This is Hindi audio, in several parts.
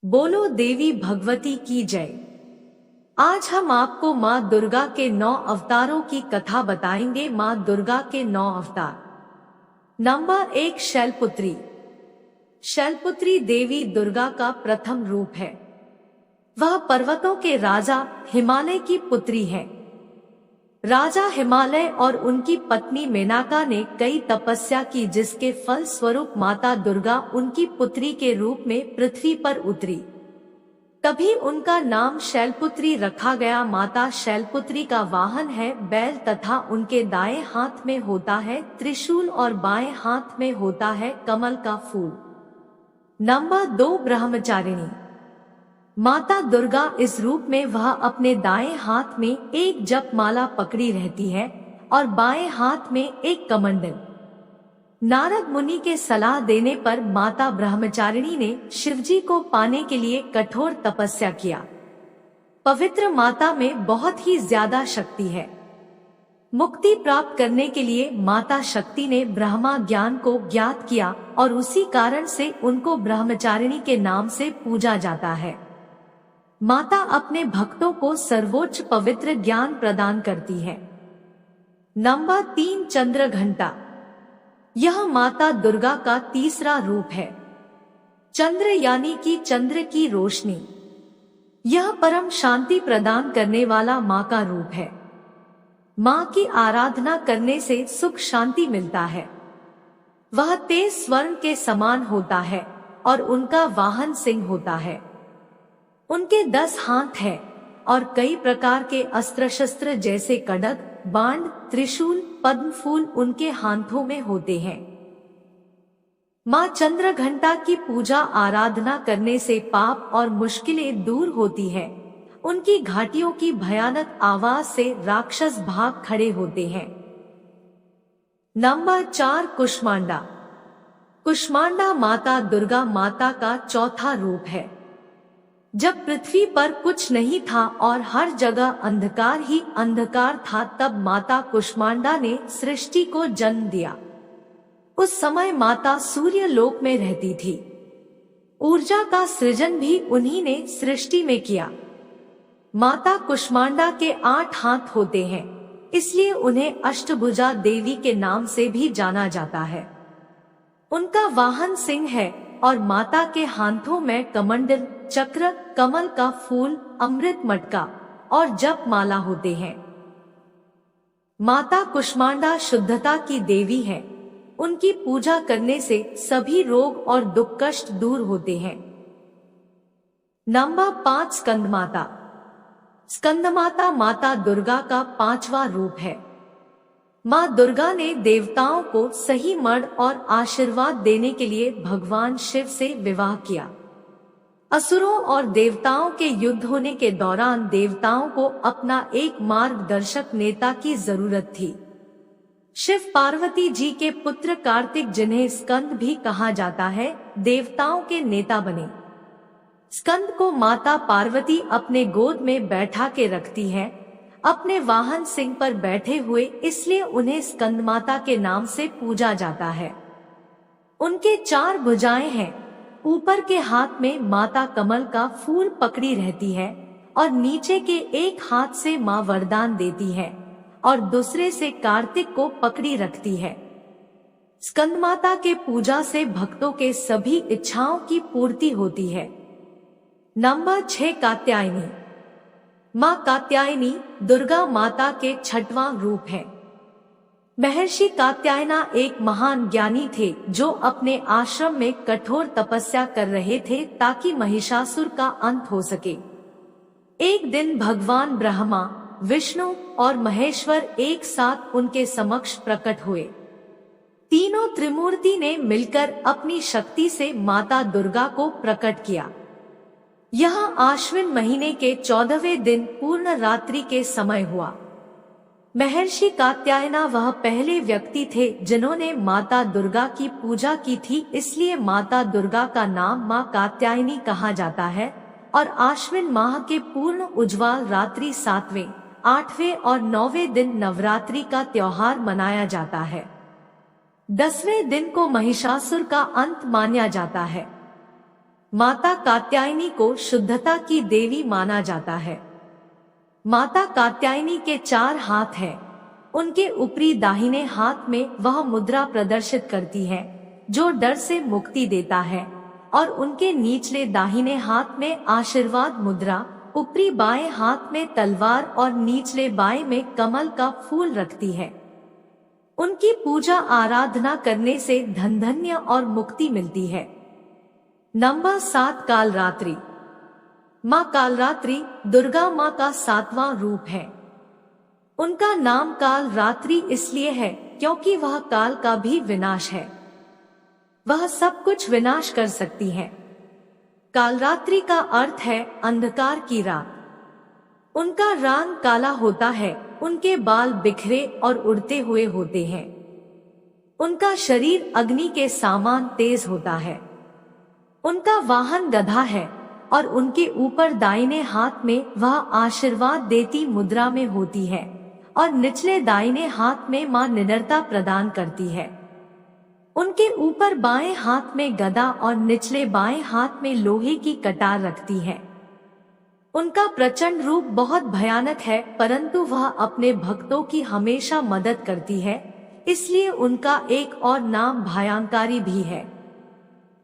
बोलो देवी भगवती की जय। आज हम आपको माँ दुर्गा के 9 अवतारों की कथा बताएंगे। माँ दुर्गा के 9 अवतार। नंबर 1, शैलपुत्री। शैलपुत्री देवी दुर्गा का प्रथम रूप है। वह पर्वतों के राजा हिमालय की पुत्री है। राजा हिमालय और उनकी पत्नी मेनका ने कई तपस्या की, जिसके फल स्वरूप माता दुर्गा उनकी पुत्री के रूप में पृथ्वी पर उतरी। तभी उनका नाम शैलपुत्री रखा गया। माता शैलपुत्री का वाहन है बैल तथा उनके दाएं हाथ में होता है त्रिशूल और बाएं हाथ में होता है कमल का फूल। नंबर 2, ब्रह्मचारिणी। माता दुर्गा इस रूप में वह अपने दाएं हाथ में एक जप माला पकड़ी रहती है और बाएं हाथ में एक कमंडल। नारद मुनि के सलाह देने पर माता ब्रह्मचारिणी ने शिवजी को पाने के लिए कठोर तपस्या किया। पवित्र माता में बहुत ही ज्यादा शक्ति है। मुक्ति प्राप्त करने के लिए माता शक्ति ने ब्रह्मा ज्ञान को ज्ञात किया और उसी कारण से उनको ब्रह्मचारिणी के नाम से पूजा जाता है। माता अपने भक्तों को सर्वोच्च पवित्र ज्ञान प्रदान करती है। नंबर 3, चंद्रघंटा। यह माता दुर्गा का तीसरा रूप है। चंद्र यानी कि चंद्र की रोशनी। यह परम शांति प्रदान करने वाला माँ का रूप है। माँ की आराधना करने से सुख शांति मिलता है। वह तेज स्वर्ण के समान होता है और उनका वाहन सिंह होता है। उनके 10 हाथ हैं और कई प्रकार के अस्त्र शस्त्र जैसे खड्ग, बाण, त्रिशूल, पद्म फूल उनके हाथों में होते हैं। माँ चंद्रघंटा की पूजा आराधना करने से पाप और मुश्किलें दूर होती है। उनकी घाटियों की भयानक आवाज से राक्षस भाग खड़े होते हैं। नंबर 4, कुष्मांडा। कुष्मांडा माता दुर्गा माता का चौथा रूप है। जब पृथ्वी पर कुछ नहीं था और हर जगह अंधकार ही अंधकार था, तब माता कुष्मांडा ने सृष्टि को जन्म दिया। उस समय माता सूर्य लोक में रहती थी। ऊर्जा का सृजन भी उन्हीं ने सृष्टि में किया। माता कुष्मांडा के 8 हाथ होते हैं, इसलिए उन्हें अष्टभुजा देवी के नाम से भी जाना जाता है। उनका वाहन सिंह है और माता के हाथों में कमंडल, चक्र, कमल का फूल, अमृत मटका और जप माला होते हैं। माता कुष्मांडा शुद्धता की देवी है। उनकी पूजा करने से सभी रोग और दुख कष्ट दूर होते हैं। नंबर 5, स्कंदमाता। स्कंदमाता माता दुर्गा का 5वां रूप है। माँ दुर्गा ने देवताओं को सही मर्द और आशीर्वाद देने के लिए भगवान शिव से विवाह किया। असुरों और देवताओं के युद्ध होने के दौरान देवताओं को अपना एक मार्गदर्शक नेता की जरूरत थी। शिव पार्वती जी के पुत्र कार्तिक, जिन्हें स्कंद भी कहा जाता है, देवताओं के नेता बने। स्कंद को माता पार्वती अपने गोद में बैठा के रखती है, अपने वाहन सिंह पर बैठे हुए, इसलिए उन्हें स्कंद माता के नाम से पूजा जाता है। उनके 4 भुजाएं हैं। ऊपर के हाथ में माता कमल का फूल पकड़ी रहती है और नीचे के एक हाथ से माँ वरदान देती है और दूसरे से कार्तिक को पकड़ी रखती है। स्कंद माता के पूजा से भक्तों के सभी इच्छाओं की पूर्ति होती है। नंबर 6, कात्यायनी। माँ कात्यायनी दुर्गा माता के 6वां रूप है। महर्षि कात्यायना एक महान ज्ञानी थे जो अपने आश्रम में कठोर तपस्या कर रहे थे ताकि महिषासुर का अंत हो सके। एक दिन भगवान ब्रह्मा, विष्णु और महेश्वर एक साथ उनके समक्ष प्रकट हुए। तीनों त्रिमूर्ति ने मिलकर अपनी शक्ति से माता दुर्गा को प्रकट किया। यह आश्विन महीने के 14वें दिन पूर्ण रात्रि के समय हुआ। महर्षि कात्यायना वह पहले व्यक्ति थे जिन्होंने माता दुर्गा की पूजा की थी, इसलिए माता दुर्गा का नाम माँ कात्यायनी कहा जाता है और आश्विन माह के पूर्ण उज्ज्वल रात्रि 7वें, 8वें और 9वें दिन नवरात्रि का त्योहार मनाया जाता है। 10वें दिन को महिषासुर का अंत माना जाता है। माता कात्यायनी को शुद्धता की देवी माना जाता है। माता कात्यायनी के 4 हाथ हैं। उनके ऊपरी दाहिने हाथ में वह मुद्रा प्रदर्शित करती है जो डर से मुक्ति देता है, और उनके निचले दाहिने हाथ में आशीर्वाद मुद्रा, ऊपरी बाएं हाथ में तलवार और निचले बाएं में कमल का फूल रखती है। उनकी पूजा आराधना करने से धन धान्य और मुक्ति मिलती है। नंबर 7 कालरात्रि। माँ कालरात्रि दुर्गा माँ का 7वां रूप है। उनका नाम काल रात्रि इसलिए है क्योंकि वह काल का भी विनाश है। वह सब कुछ विनाश कर सकती है। कालरात्रि का अर्थ है अंधकार की रात। उनका रंग काला होता है, उनके बाल बिखरे और उड़ते हुए होते हैं। उनका शरीर अग्नि के समान तेज होता है। उनका वाहन गधा है और उनके ऊपर दाहिने हाथ में वह आशीर्वाद देती मुद्रा में होती है और निचले दाहिने हाथ में मां निडरता प्रदान करती है। उनके ऊपर बाएं हाथ में गदा और निचले बाएं हाथ में लोहे की कटार रखती है। उनका प्रचंड रूप बहुत भयानक है, परंतु वह अपने भक्तों की हमेशा मदद करती है, इसलिए उनका एक और नाम भयंकारी भी है।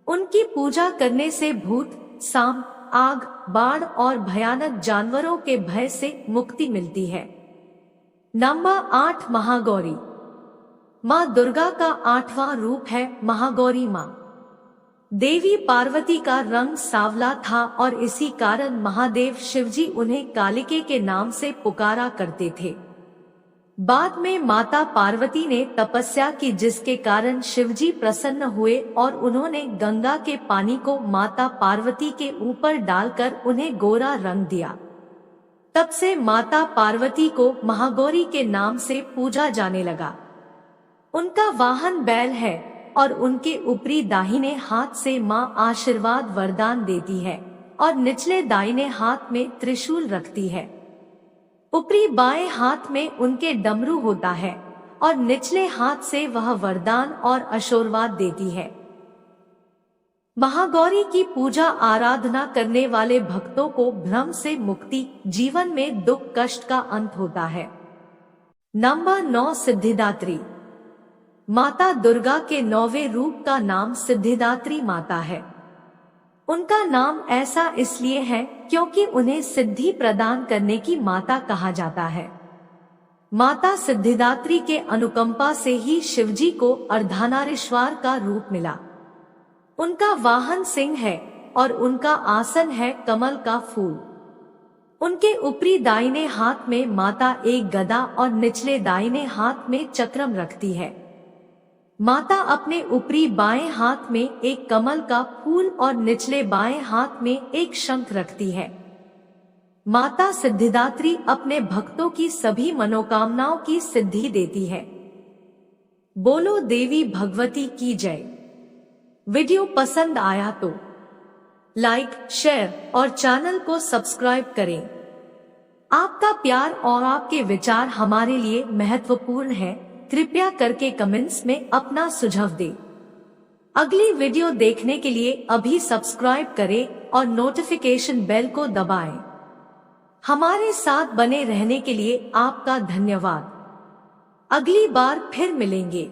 उनकी पूजा करने से भूत, सांप, आग, बाढ़ और भयानक जानवरों के भय से मुक्ति मिलती है। नंबर 8 महागौरी। माँ दुर्गा का 8वां रूप है महागौरी माँ। देवी पार्वती का रंग सांवला था और इसी कारण महादेव शिवजी उन्हें कालिके के नाम से पुकारा करते थे। बाद में माता पार्वती ने तपस्या की, जिसके कारण शिवजी प्रसन्न हुए और उन्होंने गंगा के पानी को माता पार्वती के ऊपर डालकर उन्हें गोरा रंग दिया। तब से माता पार्वती को महागौरी के नाम से पूजा जाने लगा। उनका वाहन बैल है और उनके ऊपरी दाहिने हाथ से माँ आशीर्वाद वरदान देती है और निचले दाहिने हाथ में त्रिशूल रखती है। ऊपरी बाएं हाथ में उनके डमरू होता है और निचले हाथ से वह वरदान और आशीर्वाद देती है। महागौरी की पूजा आराधना करने वाले भक्तों को भ्रम से मुक्ति, जीवन में दुख कष्ट का अंत होता है। नंबर 9 सिद्धिदात्री। माता दुर्गा के 9वें रूप का नाम सिद्धिदात्री माता है। उनका नाम ऐसा इसलिए है क्योंकि उन्हें सिद्धि प्रदान करने की माता कहा जाता है। माता सिद्धिदात्री के अनुकंपा से ही शिवजी को अर्धनारीश्वर का रूप मिला। उनका वाहन सिंह है और उनका आसन है कमल का फूल। उनके ऊपरी दाहिने हाथ में माता एक गदा और निचले दाहिने हाथ में चक्रम रखती है। माता अपने ऊपरी बाएं हाथ में एक कमल का फूल और निचले बाएं हाथ में एक शंख रखती है। माता सिद्धिदात्री अपने भक्तों की सभी मनोकामनाओं की सिद्धि देती है। बोलो देवी भगवती की जय। वीडियो पसंद आया तो लाइक, शेयर और चैनल को सब्सक्राइब करें। आपका प्यार और आपके विचार हमारे लिए महत्वपूर्ण है। कृपया करके कमेंट्स में अपना सुझाव दें। अगली वीडियो देखने के लिए अभी सब्सक्राइब करें और नोटिफिकेशन बेल को दबाएं। हमारे साथ बने रहने के लिए आपका धन्यवाद। अगली बार फिर मिलेंगे।